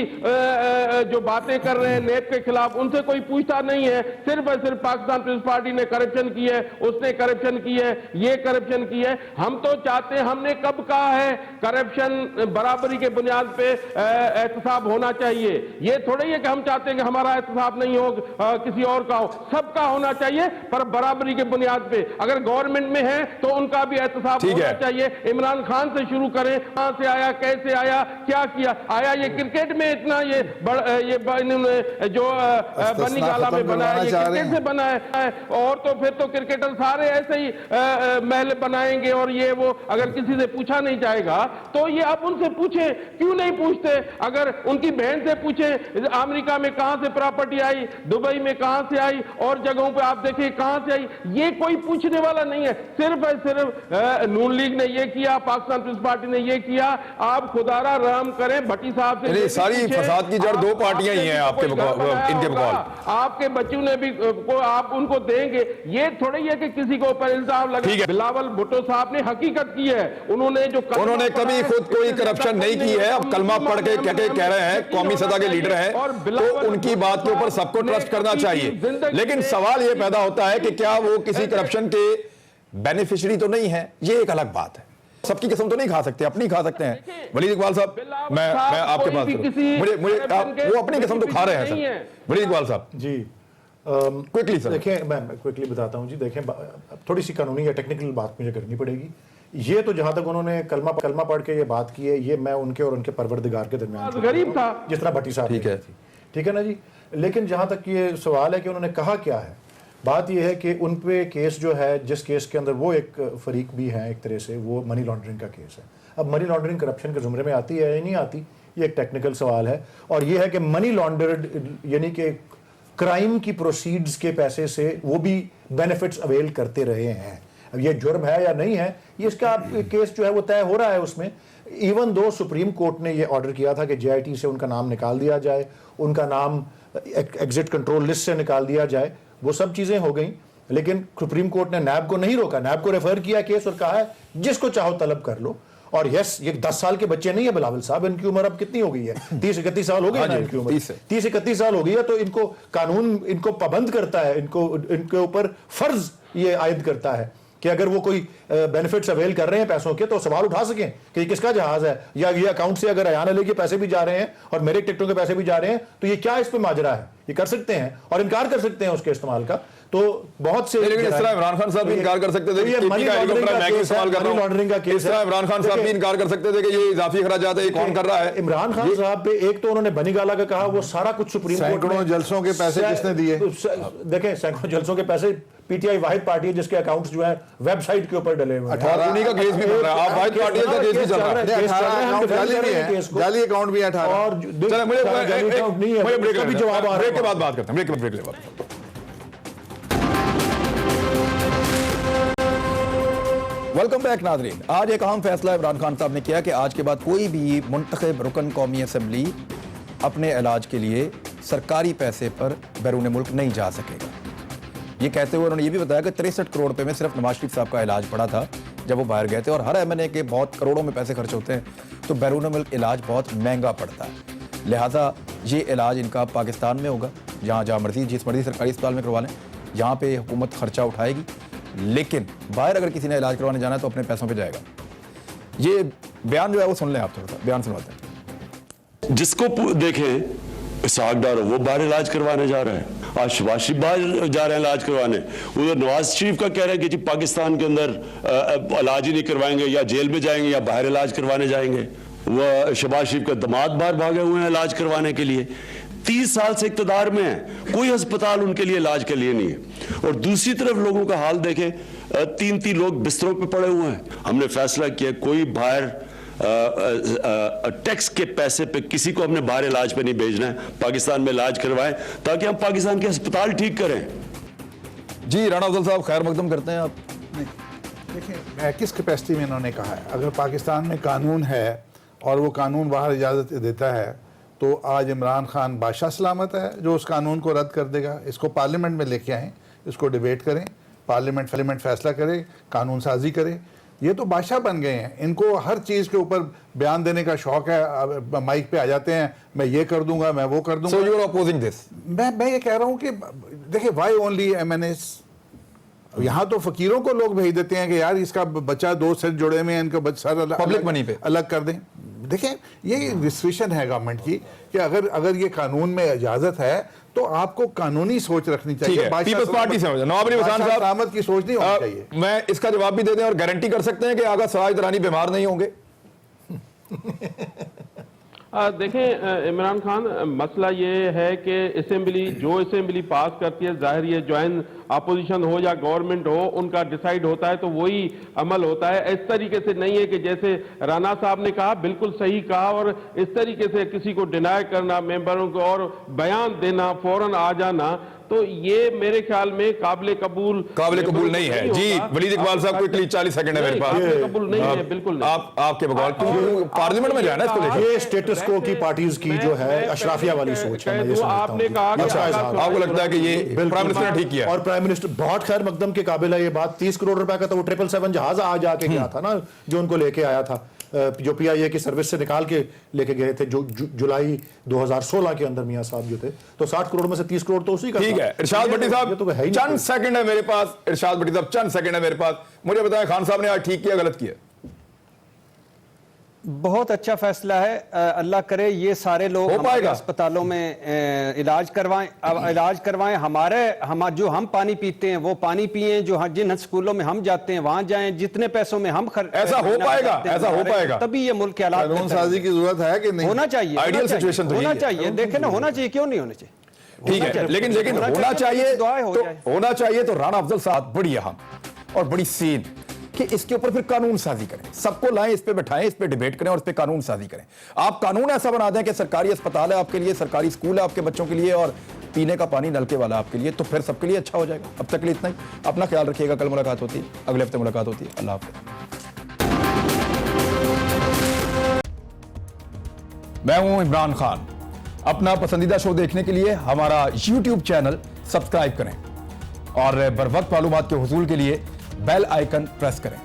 जो बातें कर रहे हैं नेब के खिलाफ, उनसे कोई पूछता नहीं है। सिर्फ और सिर्फ पाकिस्तान पीपल्स पार्टी ने करप्शन की है, उसने करप्शन की है, ये करप्शन की है। हम तो चाहते हैं, हमने कब कहा है करप्शन बराबरी के बुनियाद पे एहतसाब होना चाहिए? ये थोड़ा ही है कि हम चाहते हैं कि हमारा एहतसाब नहीं हो, किसी और का हो। सबका होना चाहिए पर बराबरी के बुनियाद पे। अगर गवर्नमेंट में है तो उनका भी एहतसाब होना चाहिए। इमरान खान से शुरू करें, कहां से आया, कैसे आया, क्या किया? आया ये क्रिकेट में इतना ये इन्होंने जो बनी गाला में बनाया, ये क्रिकेट से बनाया, और तो फिर तो क्रिकेटर सारे ऐसे ही महल बनाएंगे और ये वो। अगर किसी से पूछा नहीं जाएगा तो ये आप उनसे पूछे, क्यों नहीं पूछते? अगर उनकी बहन से पूछे अमेरिका में कहां से प्रॉपर्टी आई, दुबई में कहां से आई, और जगहों पे आप देखिए कहां से आई, ये कोई पूछने वाला नहीं है। सिर्फ और सिर्फ नून लीग ने ये किया, पाकिस्तान पीपल्स पार्टी ने ये किया। आप खुदारा रहम करें भट्टी साहब से। सारी फसाद की जड़ दो पार्टियां ही हैं आपके इनके बकौल। आपके बच्चों ने भी को आप उनको देंगे, ये थोड़ा ही है कि किसी को ऊपर इल्जाम लगे। बिलावल भुट्टो साहब ने हकीकत की है, उन्होंने कभी खुद कोई करप्शन नहीं की है। अब कलमा पढ़ के कह रहे हैं, कौमी सतह के लीडर हैं, तो उनकी बात के ऊपर सबको ट्रस्ट करना चाहिए। लेकिन सवाल ये पैदा होता है कि क्या वो किसी करप्शन के बेनिफिशियरी तो नहीं है? ये एक अलग बात है। सबकी कसम तो नहीं खा सकते, अपनी खा सकते हैं। वलीद इकबाल साहब, मैं आपके पास मुझे वो अपनी कसम तो खा रहे हैं सर। वलीद इकबाल साहब जी, क्विकली सर। देखें, मैं क्विकली बताता हूं जी। देखें, थोड़ी सी कानूनी या टेक्निकल बात मुझे करनी पड़ेगी। ये तो जहां तक उन्होंने कलमा पढ़ के ये बात की है, ये मैं उनके और उनके परवरदिगार के दरमियान गरीब था, जिस तरह भट्टी साहब ठीक है ना जी। लेकिन जहां तक ये सवाल है कि उन्होंने कहा क्या है, बात यह है कि उन पे केस जो है, जिस केस के अंदर वो एक फरीक भी हैं एक तरह से, वो मनी लॉन्ड्रिंग का केस है। अब मनी लॉन्ड्रिंग करप्शन के जुमरे में आती है या नहीं आती, ये एक टेक्निकल सवाल है। और ये है कि मनी लॉन्ड्रेड यानी कि क्राइम की प्रोसीड्स के पैसे से वो भी बेनिफिट्स अवेल करते रहे हैं। अब ये जुर्म है या नहीं है, ये इसका केस जो है वो तय हो रहा है उसमें। इवन दो सुप्रीम कोर्ट ने ये ऑर्डर किया था कि JIT से उनका नाम निकाल दिया जाए, उनका नाम एग्जिट कंट्रोल लिस्ट से निकाल दिया जाए, वो सब चीज़ें हो गई। लेकिन सुप्रीम कोर्ट ने नैब को नहीं रोका, नैब को रेफर किया केस और कहा है जिसको चाहो तलब कर लो। और यस, ये 10 साल के बच्चे नहीं है बिलावल साहब, इनकी उम्र अब कितनी हो गई है? 30-31 साल हो गई ना इनकी उम्र, 30-31 साल हो गई है। तो इनको कानून इनको पाबंद करता है, इनके ऊपर फर्ज ये आयद करता है कि अगर वो कोई बेनिफिट्स अवेल कर रहे हैं पैसों के, तो सवाल उठा सकें कि ये किसका जहाज है, या ये अकाउंट से अगर अयान अली के पैसे भी जा रहे हैं और मेरे टिकटों के पैसे भी जा रहे हैं, तो ये क्या इस पे माजरा है? ये कर सकते हैं और इनकार कर सकते हैं उसके इस्तेमाल का। तो बहुत से, लेकिन इस तरह इमरान खान साहब भी इनकार कर सकते थे कि मनी लॉन्ड्रिंग का केस है, मनी लॉन्ड्रिंग का केस है। इस तरह इमरान खान साहब भी इनकार कर सकते थे कि ये इजाफी खर्चात है, ये कौन कर रहा है? इमरान खान साहब पे एक तो उन्होंने बनी गाला का कहा, वो सारा कुछ सुप्रीम कोर्ट सैकड़ों जलसों के पैसे किसने दिए? देखें, सैकड़ों जलसों के पैसे PTI वाहिद पार्टी है जिसके अकाउंट्स जो है वेबसाइट के ऊपर डले हुए हैं। 18 का केस भी चल रहा है, आप वाहिद पार्टी का केस भी चल रहा है, जाली अकाउंट भी है 18। और मुझे ब्रेक के बाद बात करते हैं, ब्रेक के बाद। वेलकम बैक नाज़रीन। आज एक अहम फैसला इमरान खान साहब ने किया कि आज के बाद कोई भी मुंतखब रुकन कौमी असम्बली अपने इलाज के लिए सरकारी पैसे पर बैरून मुल्क नहीं जा सकेगा। ये कहते हुए उन्होंने ये भी बताया कि 63 करोड़ रुपए में सिर्फ नवाज शरीफ साहब का इलाज पड़ा था जब वो बाहर गए थे, और हर MNA के बहुत करोड़ों में पैसे खर्च होते हैं, तो बैरून मुल्क इलाज बहुत महंगा पड़ता है। लिहाजा ये इलाज इनका पाकिस्तान में होगा, जहाँ मर्जी जिस मर्जी सरकारी अस्पताल में करवा लें, यहाँ पे हुकूमत खर्चा उठाएगी। लेकिन बाहर अगर किसी ने इलाज करवाने जाना है तो अपने पैसों पे जाएगा। ये बयान जो है वो सुन लें आप, थोड़ा सा बयान सुनवाते हैं। جس کو دیکھیں اسحاق ڈار وہ باہر علاج کروانے جا رہا ہے، آج شباز شریف باہر جا رہے ہیں علاج کروانے، ادھر نواز شریف کا کہہ رہے ہیں کہ جی پاکستان کے اندر علاج ہی نہیں کروائیں گے، یا جیل میں جائیں گے یا باہر علاج کروانے جائیں گے۔ وہ شباز شریف کا داماد باہر بھاگے ہوئے ہیں علاج کروانے کے لیے، 30 سال سے اقتدار میں ہیں، کوئی ہسپتال ان کے لیے علاج کے لیے نہیں ہے۔ اور دوسری طرف لوگوں کا حال دیکھیں، 3 لوگ بستروں پہ پڑے ہوئے ہیں۔ ہم نے فیصلہ کیا کوئی باہر ٹیکس کے پیسے پہ کسی کو ہم نے باہر علاج پہ نہیں بھیجنا ہے، پاکستان میں علاج کروائیں تاکہ ہم پاکستان کے ہسپتال ٹھیک کریں۔ جی رانا افضل صاحب خیر مقدم کرتے ہیں آپ۔ دیکھیں کس کیپیسٹی میں انہوں نے کہا ہے، اگر پاکستان میں قانون ہے اور وہ قانون باہر اجازت دیتا ہے تو آج عمران خان بادشاہ سلامت ہے جو اس قانون کو رد کر دے گا۔ اس کو پارلیمنٹ میں لے کے آئیں، اس کو ڈیبیٹ کریں، پارلیمنٹ فیصلہ کرے، قانون سازی کرے۔ یہ تو بادشاہ بن گئے ہیں، ان کو ہر چیز کے اوپر بیان دینے کا شوق ہے، مائک پہ آ جاتے ہیں، میں یہ کر دوں گا، میں وہ کر دوں گا۔ So you are opposing this؟ میں یہ کہہ رہا ہوں کہ دیکھیں وائی اونلی MNAs؟ یہاں تو فقیروں کو لوگ بھیج دیتے ہیں کہ یار اس کا بچہ 2 سر جڑے میں ہیں، ان کا سر پبلک منی پہ الگ کر دیں۔ دیکھیں یہ ریسٹرکشن ہے گورنمنٹ کی کہ اگر یہ قانون میں اجازت ہے تو آپ کو قانونی سوچ رکھنی چاہیے۔ پیپلز پارٹی سے نواب علی وسان صاحب سلامت کی سوچ نہیں ہونی چاہیے۔ میں اس کا جواب بھی دے دیں اور گارنٹی کر سکتے ہیں کہ آغا سراج درانی بیمار نہیں ہوں گے؟ دیکھیں عمران خان، مسئلہ یہ ہے کہ اسمبلی پاس کرتی ہے، ظاہر یہ جوائن اپوزیشن ہو یا گورنمنٹ ہو، ان کا ڈیسائیڈ ہوتا ہے تو وہی عمل ہوتا ہے۔ اس طریقے سے نہیں ہے کہ جیسے رانا صاحب نے کہا، بالکل صحیح کہا، اور اس طریقے سے کسی کو ڈینائی کرنا ممبروں کو اور بیان دینا، فوراً آ جانا، تو یہ میرے خیال میں قابل قبول نہیں ہے۔ جی ولید اقبال صاحب کوئکلی 40 سیکنڈ ہے میرے پاس۔ قابل قبول نہیں ہے، بالکل نہیں۔ آپ کے بقول پارلیمنٹ میں جانا ہے اس کو لے کے۔ یہ سٹیٹس کو کی پارٹیز کی جو ہے اشرافیہ والی سوچ ہے، میں یہ سمجھتا آپ نے کہا کہ آپ کو لگتا ہے کہ یہ پرائم منسٹر نے ٹھیک کیا؟ اور پرائم منسٹر بہت خیر مقدم کے قابل ہے یہ بات۔ 30 کروڑ روپے کا تو وہ 777 جہاز آ جا کے گیا تھا نا، جو ان کو لے کے آیا تھا، جو PIA کی سروس سے نکال کے لے کے گئے تھے، جو جولائی 2016 کے اندر میاں صاحب جو تھے، تو 60 کروڑ میں سے 30 کروڑ تو اسی کا۔ ٹھیک ہے ارشاد بھٹی صاحب، چند سیکنڈ ہے میرے پاس۔ ارشاد بھٹی صاحب چند سیکنڈ ہے میرے پاس، مجھے بتائیں خان صاحب نے آج ٹھیک کیا غلط کیا؟ بہت اچھا فیصلہ ہے، اللہ کرے یہ سارے لوگ ہمارے اسپتالوں میں علاج کروائیں، جو ہم پانی پیتے ہیں وہ پانی پیئیں، جو جن اسکولوں میں ہم جاتے ہیں وہاں جائیں، جتنے پیسوں میں ہم ایسا ہو پائے گا تبھی یہ ملک کے حالات قانون سازی کی ضرورت ہے کہ نہیں؟ ہونا چاہیے، آئیڈیل سچویشن تو ہونا چاہیے، دیکھیں نا، ہونا چاہیے، کیوں نہیں ہونا چاہیے؟ ٹھیک ہے، لیکن ہونا چاہیے تو رانا افضل صاحب بڑی اہم اور بڑی سین کہ اس کے اوپر پھر قانون سازی کریں، سب کو لائیں، اس پہ بٹھائیں، اس پہ ڈیبیٹ کریں اور اس پہ قانون سازی کریں۔ آپ قانون ایسا بنا دیں کہ سرکاری اسپتال ہے آپ کے لیے، سرکاری اسکول ہے آپ کے بچوں کے لیے، اور پینے کا پانی نلکے والا آپ کے لیے، تو پھر سب کے لیے اچھا ہو جائے گا۔ اب تک کے لیے اتنا ہی، اپنا خیال رکھیے گا، کل ملاقات ہوتی ہے، اگلے ہفتے ملاقات ہوتی ہے، اللہ حافظ۔ میں ہوں عمران خان۔ اپنا پسندیدہ شو دیکھنے کے لیے ہمارا YouTube چینل سبسکرائب کریں اور بر وقت معلومات کے حصول کے لیے بیل آئیکن پریس کریں۔